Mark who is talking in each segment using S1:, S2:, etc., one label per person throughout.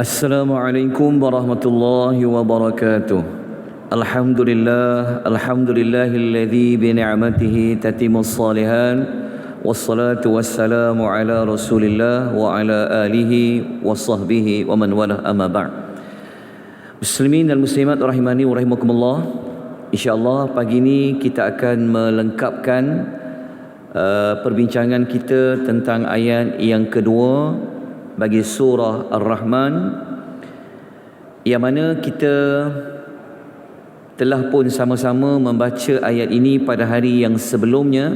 S1: Assalamualaikum warahmatullahi wabarakatuh. Alhamdulillahilladzi bi ni'matihi tatimmus shalihan wassalatu wassalamu ala Rasulillah wa ala alihi wa sahbihi wa man walah amma ba'd. Muslimin dan muslimat rahimani wa rahimakumullah. InsyaAllah pagi ini kita akan melengkapkan perbincangan kita tentang ayat yang kedua bagi surah Ar-Rahman, yang mana kita telah pun sama-sama membaca ayat ini pada hari yang sebelumnya,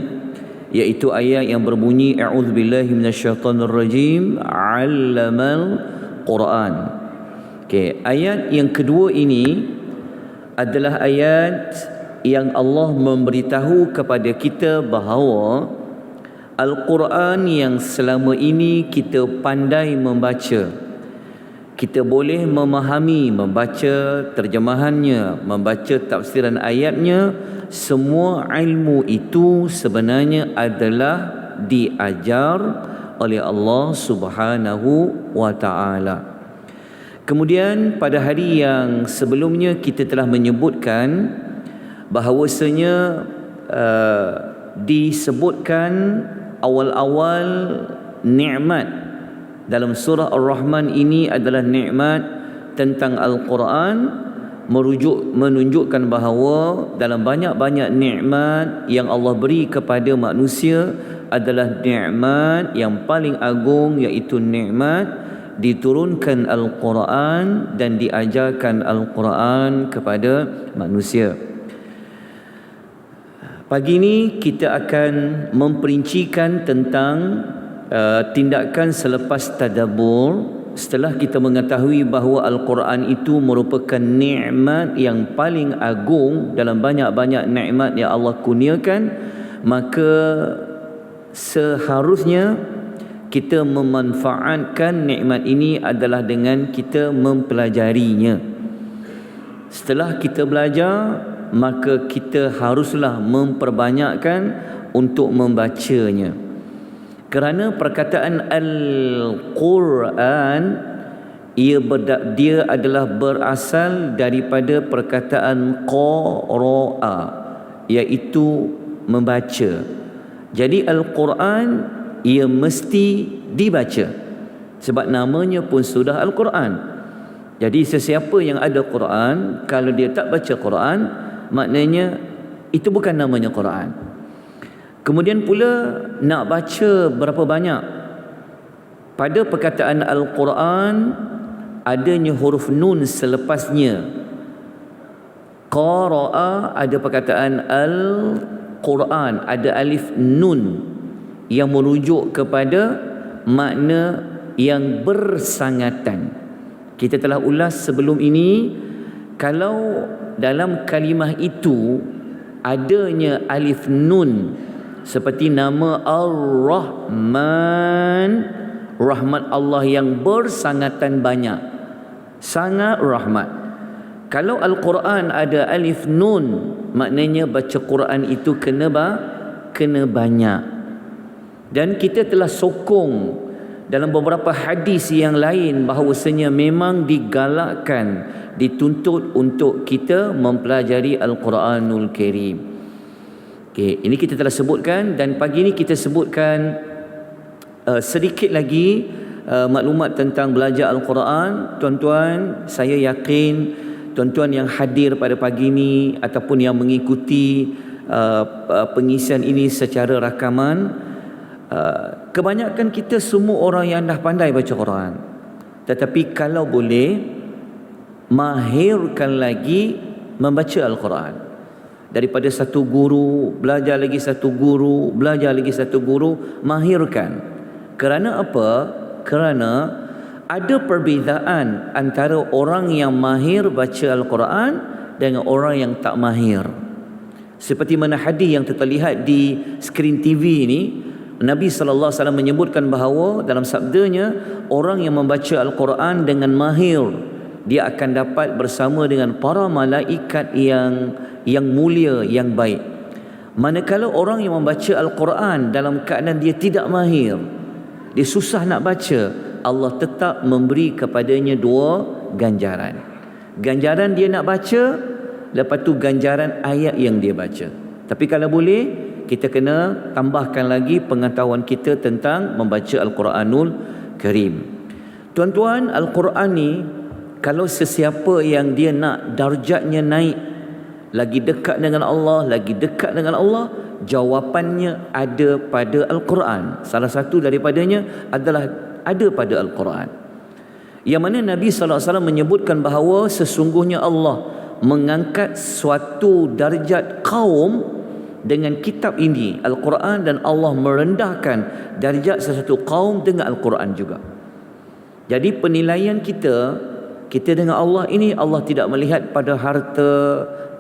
S1: iaitu ayat yang berbunyi a'udzubillahi minasyaitonirrajim 'allamal Quran. Okey, ayat yang kedua ini adalah ayat yang Allah memberitahu kepada kita bahawa Al-Quran yang selama ini kita pandai membaca, kita boleh memahami, membaca terjemahannya, membaca tafsiran ayatnya, semua ilmu itu sebenarnya adalah diajar oleh Allah Subhanahu wa ta'ala. Kemudian pada hari yang sebelumnya kita telah menyebutkan bahawasanya disebutkan awal-awal nikmat dalam surah Ar-Rahman ini adalah nikmat tentang Al-Quran, menunjukkan bahawa dalam banyak-banyak nikmat yang Allah beri kepada manusia adalah nikmat yang paling agung, iaitu nikmat diturunkan Al-Quran dan diajarkan Al-Quran kepada manusia. Pagi ini kita akan memperincikan tentang tindakan selepas tadabbur, setelah kita mengetahui bahawa Al-Quran itu merupakan nikmat yang paling agung dalam banyak-banyak nikmat yang Allah kurniakan, maka seharusnya kita memanfaatkan nikmat ini adalah dengan kita mempelajarinya. Setelah kita belajar, maka kita haruslah memperbanyakkan untuk membacanya. Kerana perkataan Al-Quran dia adalah berasal daripada perkataan qara'a, iaitu membaca. Jadi Al-Quran ia mesti dibaca, sebab namanya pun sudah Al-Quran. Jadi sesiapa yang ada Quran, kalau dia tak baca Quran, maknanya itu bukan namanya Quran. Kemudian pula nak baca berapa banyak? Pada perkataan Al-Quran adanya huruf nun selepasnya. Qara'a ada perkataan Al-Quran, ada alif nun yang merujuk kepada makna yang bersangatan. Kita telah ulas sebelum ini, kalau dalam kalimah itu adanya alif nun, seperti nama Ar-Rahman, rahmat Allah yang bersangatan banyak, sangat rahmat. Kalau Al-Quran ada alif nun, maknanya baca Quran itu kena banyak. Dan kita telah sokong dalam beberapa hadis yang lain bahawasanya memang digalakkan, dituntut untuk kita mempelajari Al-Quranul Karim. Okay, ini kita telah sebutkan, dan pagi ini kita sebutkan sedikit lagi maklumat tentang belajar Al-Quran. Tuan-tuan, saya yakin tuan-tuan yang hadir pada pagi ini ataupun yang mengikuti pengisian ini secara rakaman, kebanyakan kita semua orang yang dah pandai baca Quran. Tetapi kalau boleh, mahirkan lagi membaca Al-Quran. Daripada satu guru, belajar lagi satu guru, belajar lagi satu guru, mahirkan. Kerana apa? Kerana ada perbezaan antara orang yang mahir baca Al-Quran dengan orang yang tak mahir. Seperti mana hadis yang terlihat di skrin TV ini, Nabi SAW menyebutkan bahawa dalam sabdanya, orang yang membaca Al-Quran dengan mahir, dia akan dapat bersama dengan para malaikat yang mulia, yang baik. Manakala orang yang membaca Al-Quran dalam keadaan dia tidak mahir, dia susah nak baca, Allah tetap memberi kepadanya 2 ganjaran. Ganjaran dia nak baca, lepas tu ganjaran ayat yang dia baca. Tapi kalau boleh, kita kena tambahkan lagi pengetahuan kita tentang membaca Al-Quranul Karim. Tuan-tuan, Al-Quran ni kalau sesiapa yang dia nak darjatnya naik, lagi dekat dengan Allah, jawapannya ada pada Al-Quran. Salah satu daripadanya adalah ada pada Al-Quran, yang mana Nabi SAW menyebutkan bahawa sesungguhnya Allah mengangkat suatu darjat kaum dengan kitab ini, Al-Quran, dan Allah merendahkan darjat sesuatu kaum dengan Al-Quran juga. Jadi penilaian kita dengan Allah ini, Allah tidak melihat pada harta,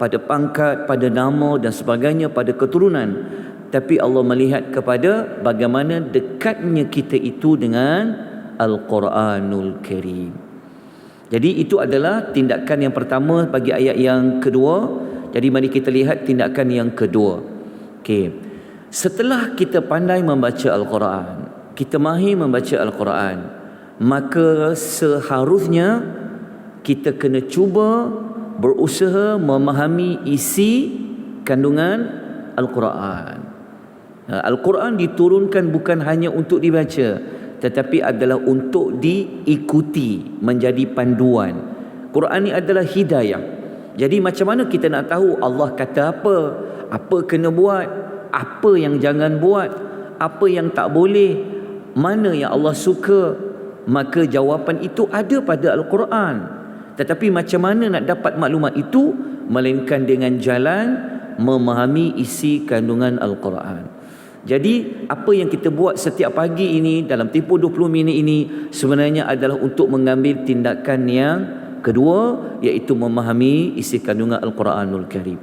S1: pada pangkat, pada nama dan sebagainya, pada keturunan, tapi Allah melihat kepada bagaimana dekatnya kita itu dengan Al-Quranul Karim. Jadi itu adalah tindakan yang pertama bagi ayat yang kedua. Jadi mari kita lihat tindakan yang kedua. Okey. Setelah kita pandai membaca Al-Quran, kita mahir membaca Al-Quran, maka seharusnya kita kena cuba berusaha memahami isi kandungan Al-Quran. Al-Quran diturunkan bukan hanya untuk dibaca, tetapi adalah untuk diikuti, menjadi panduan. Quran ni adalah hidayah. Jadi macam mana kita nak tahu Allah kata apa kena buat, apa yang jangan buat, apa yang tak boleh, mana yang Allah suka? Maka jawapan itu ada pada Al-Quran. Tetapi macam mana nak dapat maklumat itu? Melainkan dengan jalan memahami isi kandungan Al-Quran. Jadi apa yang kita buat setiap pagi ini dalam tempoh 20 minit ini sebenarnya adalah untuk mengambil tindakan yang kedua, iaitu memahami isi kandungan Al-Quranul Karim.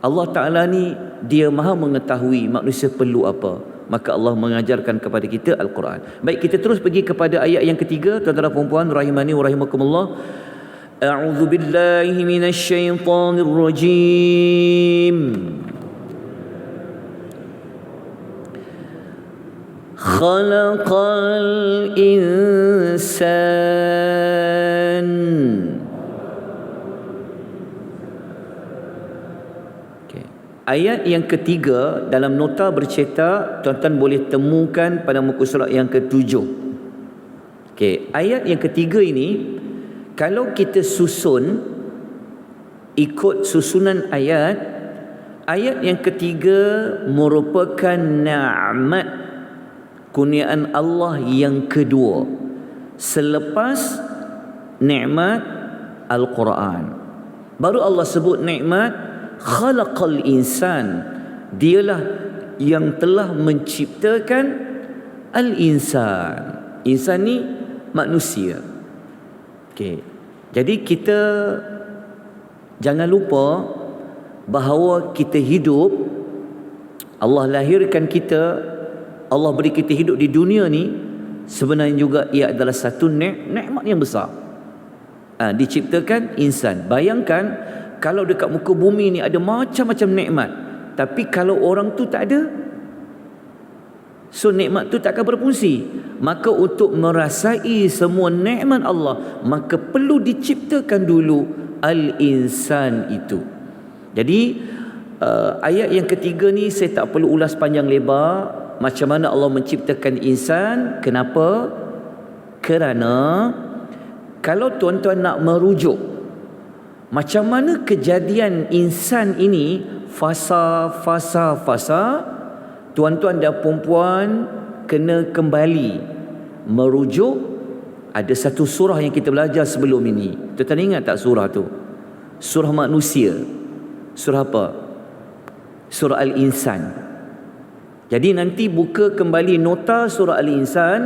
S1: Allah Ta'ala ni dia maha mengetahui manusia perlu apa, maka Allah mengajarkan kepada kita Al-Quran. Baik, kita terus pergi kepada ayat yang ketiga. Tuan-tuan dan puan-puan rahimani wa rahimakumullah. A'udzu billahi minasy syaithanir rajim. Khalaqal insan. Okay. Ayat yang ketiga dalam nota bercetak, tuan-tuan boleh temukan pada muka surat yang ke-7. Okay. Ayat yang ketiga ini, kalau kita susun ikut susunan ayat yang ketiga merupakan nikmat, kurniaan Allah yang kedua selepas nikmat Al-Quran. Baru Allah sebut nikmat khalaqal insan, dialah yang telah menciptakan al-insan. Insan ni manusia. Okey. Jadi kita jangan lupa bahawa kita hidup, Allah lahirkan kita, Allah beri kita hidup di dunia ni, sebenarnya juga ia adalah satu nikmat yang besar. Diciptakan insan. Bayangkan kalau dekat muka bumi ni ada macam-macam nikmat, tapi kalau orang tu tak ada, so nikmat tu tak akan berfungsi. Maka untuk merasai semua nikmat Allah, maka perlu diciptakan dulu al-insan itu. Jadi ayat yang ketiga ni saya tak perlu ulas panjang lebar macam mana Allah menciptakan insan. Kenapa? Kerana kalau tuan-tuan nak merujuk macam mana kejadian insan ini, fasa, tuan-tuan dan puan-puan kena kembali merujuk. Ada satu surah yang kita belajar sebelum ini. Tuan-tuan ingat tak surah tu? Surah manusia. Surah apa? Surah Al-Insan. Jadi nanti buka kembali nota surah Al-Insan,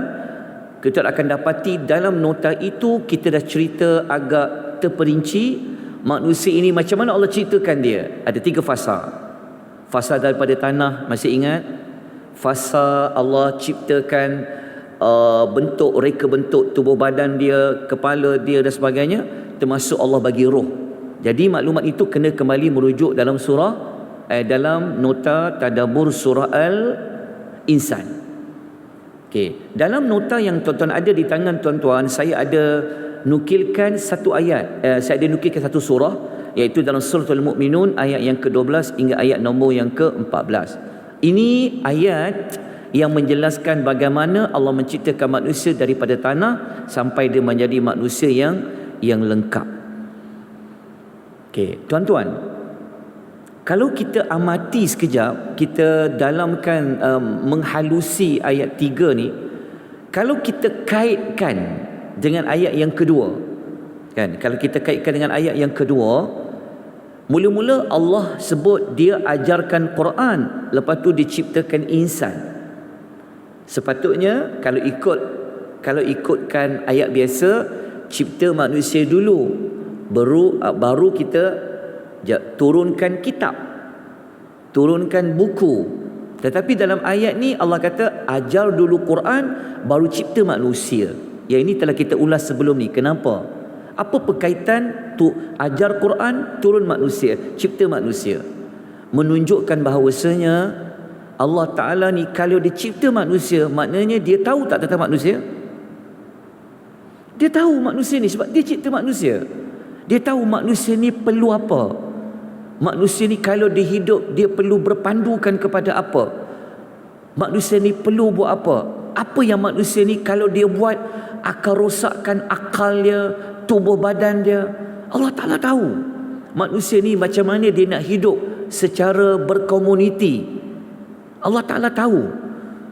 S1: kita akan dapati dalam nota itu kita dah cerita agak terperinci manusia ini macam mana Allah ciptakan dia. Ada 3 fasa. Fasa daripada tanah, masih ingat? Fasa Allah ciptakan reka bentuk tubuh badan dia, kepala dia dan sebagainya, termasuk Allah bagi roh. Jadi maklumat itu kena kembali merujuk dalam surah dalam nota tadabbur surah Al-Insan. Okey, dalam nota yang tuan-tuan ada di tangan tuan-tuan, saya ada nukilkan satu ayat, saya ada nukilkan satu surah, iaitu dalam suratul Mu'minun ayat yang ke-12 hingga ayat nombor yang ke-14. Ini ayat yang menjelaskan bagaimana Allah menciptakan manusia daripada tanah sampai dia menjadi manusia yang lengkap. Okey, tuan-tuan, kalau kita amati sekejap, kita dalamkan menghalusi ayat 3 ni, kalau kita kaitkan dengan ayat yang kedua, kan, kalau kita kaitkan dengan ayat yang kedua, mula-mula Allah sebut dia ajarkan Quran, lepas tu dia ciptakan insan. Sepatutnya kalau ikutkan ayat biasa, cipta manusia dulu, baru kita turunkan kitab, turunkan buku. Tetapi dalam ayat ni Allah kata ajar dulu Quran, baru cipta manusia. Yang ini telah kita ulas sebelum ni. Kenapa? Apa berkaitan tu ajar Quran, turun manusia, cipta manusia? Menunjukkan bahawasanya Allah Ta'ala ni kalau dia cipta manusia, maknanya dia tahu tak tentang manusia? Dia tahu manusia ni sebab dia cipta manusia. Dia tahu manusia ni perlu apa. Manusia ni kalau dia hidup, dia perlu berpandukan kepada apa. Manusia ni perlu buat apa. Apa yang manusia ni kalau dia buat akan rosakkan akal dia, tubuh badan dia. Allah Ta'ala tahu manusia ni macam mana dia nak hidup secara berkomuniti. Allah Ta'ala tahu.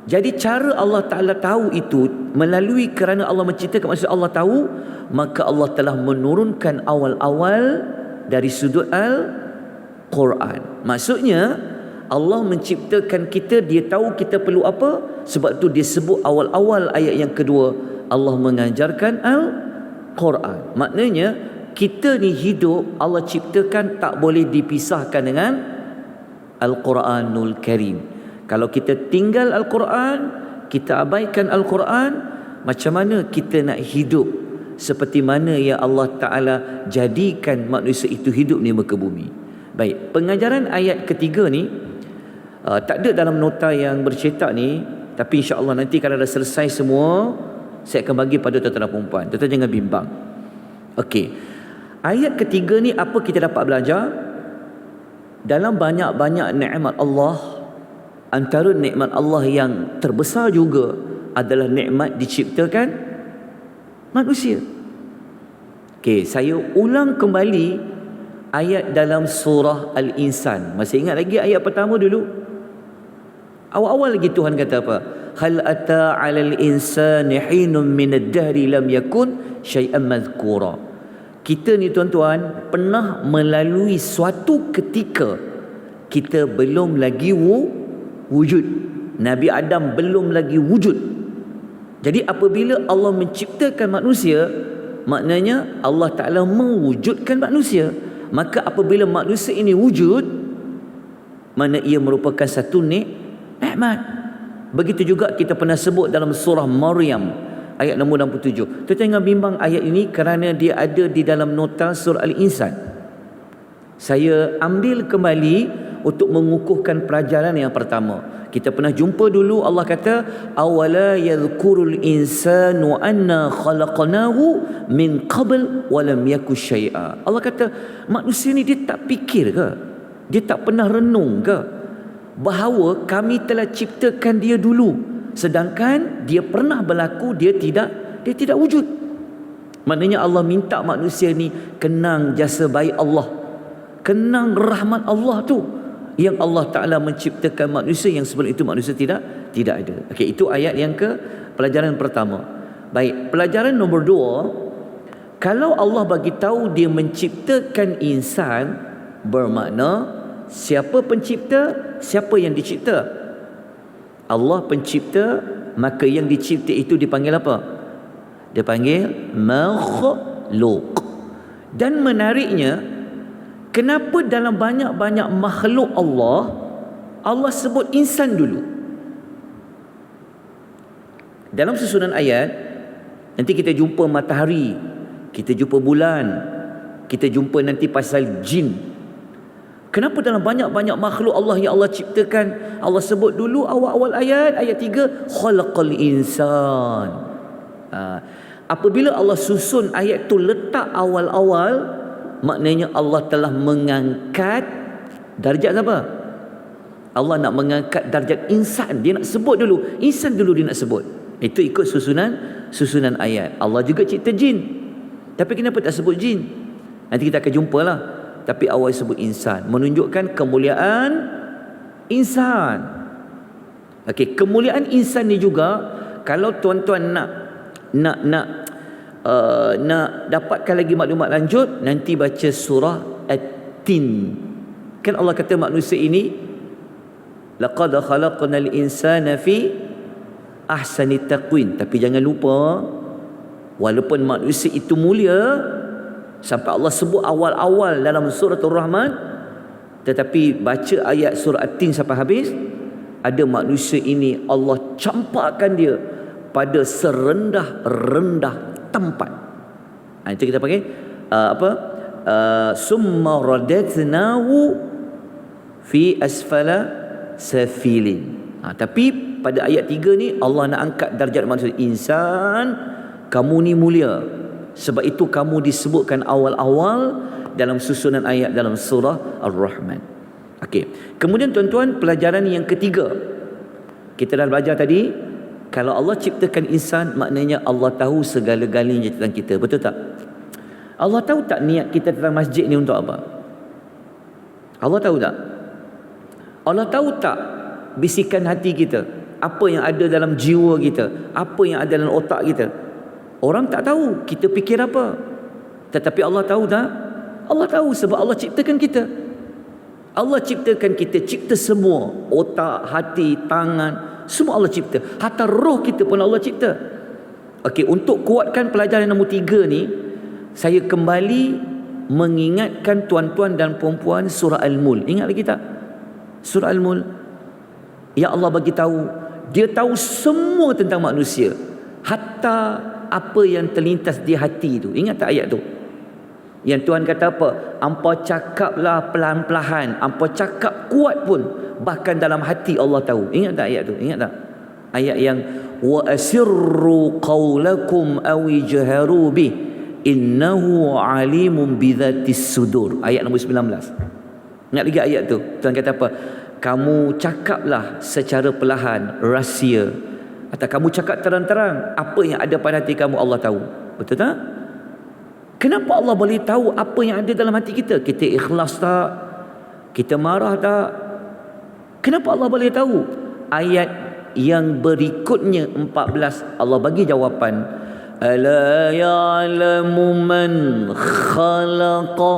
S1: Jadi cara Allah Ta'ala tahu itu melalui kerana Allah menciptakan manusia, Allah tahu, maka Allah telah menurunkan awal-awal dari sudut Al-Quran. Maksudnya Allah menciptakan kita, dia tahu kita perlu apa. Sebab tu dia sebut awal-awal ayat yang kedua, Allah mengajarkan Al-Quran. Maknanya kita ni hidup, Allah ciptakan tak boleh dipisahkan dengan Al-Quranul Karim. Kalau kita tinggal Al-Quran, kita abaikan Al-Quran, macam mana kita nak hidup seperti mana yang Allah Ta'ala jadikan manusia itu hidup ni muka bumi. Baik, pengajaran ayat ketiga ni tak ada dalam nota yang bercetak ni, tapi insya-Allah nanti kalau dah selesai semua, saya akan bagi pada tuan-tuan dan puan-puan. Tuan-tuan jangan bimbang. Okey. Ayat ketiga ni apa kita dapat belajar? Dalam banyak-banyak nikmat Allah, antara nikmat Allah yang terbesar juga adalah nikmat diciptakan manusia. Okey, saya ulang kembali ayat dalam surah Al-Insan. Masih ingat lagi ayat pertama dulu? Awal-awal lagi Tuhan kata apa? Hal ata 'alal insani hinun minad dahri lam yakun syai'an madhkura. Kita ni tuan-tuan pernah melalui suatu ketika kita belum lagi wujud. Nabi Adam belum lagi wujud. Jadi apabila Allah menciptakan manusia, maknanya Allah Ta'ala mewujudkan manusia. Maka apabila manusia ini wujud, mana ia merupakan satu nikmat. Begitu juga kita pernah sebut dalam surah Maryam ayat nombor 67. Kita jangan bimbang ayat ini kerana dia ada di dalam nota surah Al-Insan. Saya ambil kembali untuk mengukuhkan pelajaran yang pertama. Kita pernah jumpa dulu Allah kata awala yadhkurul insanu anna khalaqnahu min qabl wa lam yaku syai'a. Allah kata manusia ni dia tak fikir ke? Dia tak pernah renung ke bahawa kami telah ciptakan dia dulu, sedangkan dia pernah berlaku, dia tidak wujud. Maknanya Allah minta manusia ni kenang jasa baik Allah, kenang rahmat Allah tu, yang Allah Ta'ala menciptakan manusia yang sebelum itu manusia tidak ada. Okey, itu ayat yang pelajaran pertama. Baik, pelajaran nombor 2, kalau Allah bagi tahu dia menciptakan insan, bermakna siapa pencipta, siapa yang dicipta? Allah pencipta, maka yang dicipta itu dipanggil apa? Dia panggil makhluk. Dan menariknya, kenapa dalam banyak-banyak makhluk Allah sebut insan dulu? Dalam susunan ayat, nanti kita jumpa matahari, kita jumpa bulan, kita jumpa nanti pasal jin. Kenapa dalam banyak-banyak makhluk Allah yang Allah ciptakan, Allah sebut dulu awal-awal ayat 3, khalaqal insan. Apabila Allah susun ayat tu letak awal-awal, maknanya Allah telah mengangkat darjat apa? Allah nak mengangkat darjat insan. Dia nak sebut dulu, insan dulu dia nak sebut. Itu ikut susunan ayat. Allah juga cipta jin, tapi kenapa tak sebut jin? Nanti kita akan jumpalah. Tapi awal sebut insan, menunjukkan kemuliaan insan. Okey, kemuliaan insan ni juga, kalau tuan-tuan nak dapatkan lagi maklumat lanjut, nanti baca surah At-Tin. Kan Allah kata manusia ini, laqad khalaqnal insana fi ahsani taqwim. Tapi jangan lupa, walaupun manusia itu mulia, sampai Allah sebut awal-awal dalam surah Ar-Rahman, tetapi baca ayat surah At-Tin sampai habis, ada manusia ini Allah campakkan dia pada serendah-rendah tempat. Itu kita panggil summa radatnahu fi asfala safilin. Tapi pada ayat 3 ni Allah nak angkat darjat manusia. Insan, kamu ni mulia. Sebab itu kamu disebutkan awal-awal dalam susunan ayat dalam surah Ar-Rahman. Okey. Kemudian tuan-tuan, pelajaran yang ketiga. Kita dah belajar tadi, kalau Allah ciptakan insan, maknanya Allah tahu segala-galanya tentang kita. Betul tak? Allah tahu tak niat kita tentang masjid ni untuk apa? Allah tahu tak? Allah tahu tak bisikan hati kita? Apa yang ada dalam jiwa kita? Apa yang ada dalam otak kita? Orang tak tahu kita fikir apa. Tetapi Allah tahu tak? Allah tahu, sebab Allah ciptakan kita. Allah ciptakan kita, cipta semua. Otak, hati, tangan, semua Allah cipta. Hatta roh kita pun Allah cipta. Okey, untuk kuatkan pelajaran nombor 3 ni, saya kembali mengingatkan tuan-tuan dan puan-puan surah Al-Mulk. Ingat lagi tak? Surah Al-Mulk. Ya Allah bagi tahu, dia tahu semua tentang manusia. Hatta apa yang terlintas di hati tu. Ingat tak ayat tu? Yang Tuhan kata apa? Ampau cakaplah pelan-pelan, ampau cakap kuat pun, bahkan dalam hati Allah tahu. Ingat tak ayat tu? Ingat tak? Ayat yang wa asirru qawlakum aw ijharu bih innahu alimun bidzatis sudur. Ayat nombor 19. Ingat lagi ayat tu? Tuhan kata apa? Kamu cakaplah secara perlahan, rahsia, atau kamu cakap terang-terang, apa yang ada pada hati kamu Allah tahu. Betul tak? Kenapa Allah boleh tahu apa yang ada dalam hati kita? Kita ikhlas tak? Kita marah tak? Kenapa Allah boleh tahu? Ayat yang berikutnya 14, Allah bagi jawapan. Ala ya'lamu man khalaqa.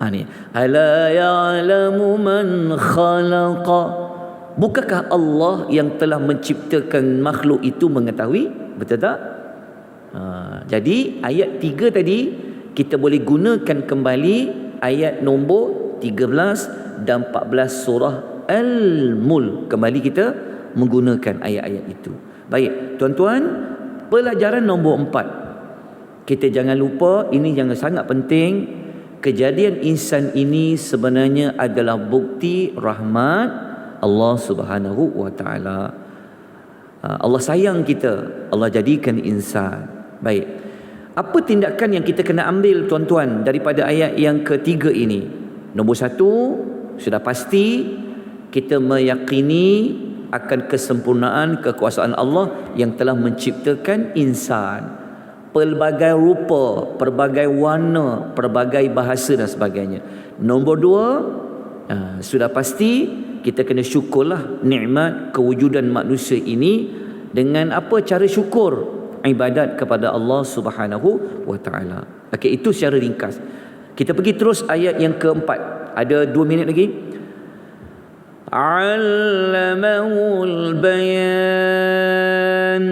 S1: Ni. Ala ya'lamu man khalaqa. Bukankah Allah yang telah menciptakan makhluk itu mengetahui? Betul tak? Jadi ayat 3 tadi kita boleh gunakan kembali ayat nombor 13 dan 14 surah Al-Mulk. Kembali kita menggunakan ayat-ayat itu. Baik, tuan-tuan, pelajaran nombor 4. Kita jangan lupa, ini yang sangat penting. Kejadian insan ini sebenarnya adalah bukti rahmat Allah Subhanahu wa taala. Allah sayang kita, Allah jadikan insan. Baik. Apa tindakan yang kita kena ambil tuan-tuan daripada ayat yang ketiga ini? Nombor 1, sudah pasti kita meyakini akan kesempurnaan kekuasaan Allah yang telah menciptakan insan. Pelbagai rupa, pelbagai warna, pelbagai bahasa dan sebagainya. Nombor 2, sudah pasti kita kena syukurlah nikmat kewujudan manusia ini. Dengan apa cara syukur? Ibadat kepada Allah Subhanahu wa taala. Okey, itu secara ringkas. Kita pergi terus ayat yang keempat. Ada 2 minit lagi. Allamahul bayan.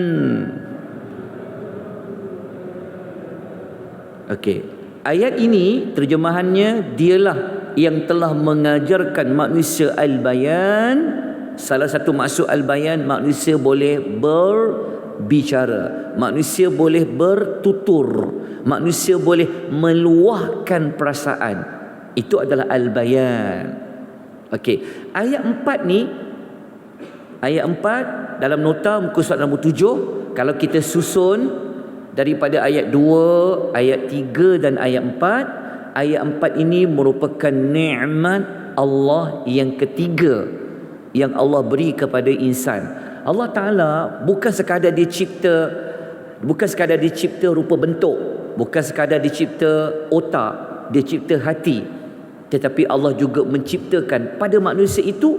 S1: Okey. Ayat ini terjemahannya, dialah yang telah mengajarkan manusia al-bayan. Salah satu maksud al-bayan, manusia boleh berbicara, manusia boleh bertutur, manusia boleh meluahkan perasaan. Itu adalah al-bayan. Okey, ayat 4 ni, ayat 4 dalam nota muka surat nombor 7, kalau kita susun daripada ayat 2, ayat 3 dan ayat 4, ayat 4 ini merupakan nikmat Allah yang ketiga yang Allah beri kepada insan. Allah Ta'ala bukan sekadar dia cipta rupa bentuk, bukan sekadar dia cipta otak, dia cipta hati, tetapi Allah juga menciptakan pada manusia itu,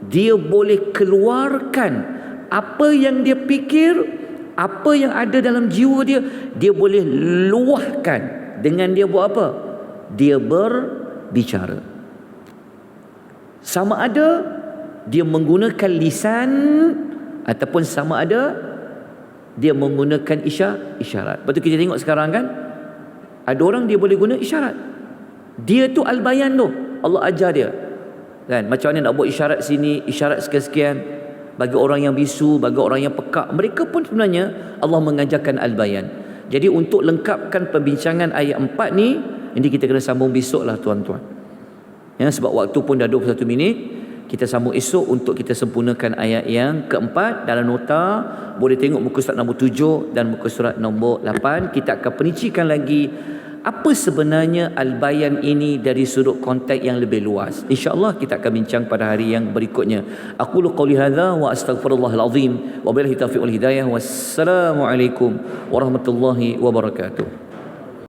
S1: dia boleh keluarkan apa yang dia fikir, apa yang ada dalam jiwa dia, dia boleh luahkan dengan dia buat apa? Dia berbicara. Sama ada dia menggunakan lisan ataupun sama ada dia menggunakan isyarat. Lepas tu kita tengok sekarang kan, ada orang dia boleh guna isyarat. Dia tu al-bayan tu, Allah ajar dia kan, macam mana nak buat isyarat sini, isyarat sekian-sekian. Bagi orang yang bisu, bagi orang yang pekak, mereka pun sebenarnya Allah mengajarkan al-bayan. Jadi untuk lengkapkan perbincangan ayat 4 ni, ini kita kena sambung besok lah tuan-tuan ya, sebab waktu pun dah 21 minit. Kita sambung esok untuk kita sempurnakan ayat yang keempat. Dalam nota boleh tengok muka surat nombor 7 dan muka surat nombor 8. Kita akan perincikan lagi apa sebenarnya al-bayan ini dari sudut konteks yang lebih luas. InsyaAllah kita akan bincang pada hari yang berikutnya. Aqulu qawli hadza wa astaghfirullahal azim wa billahi taufiq wal hidayah. Wassalamualaikum warahmatullahi wabarakatuh.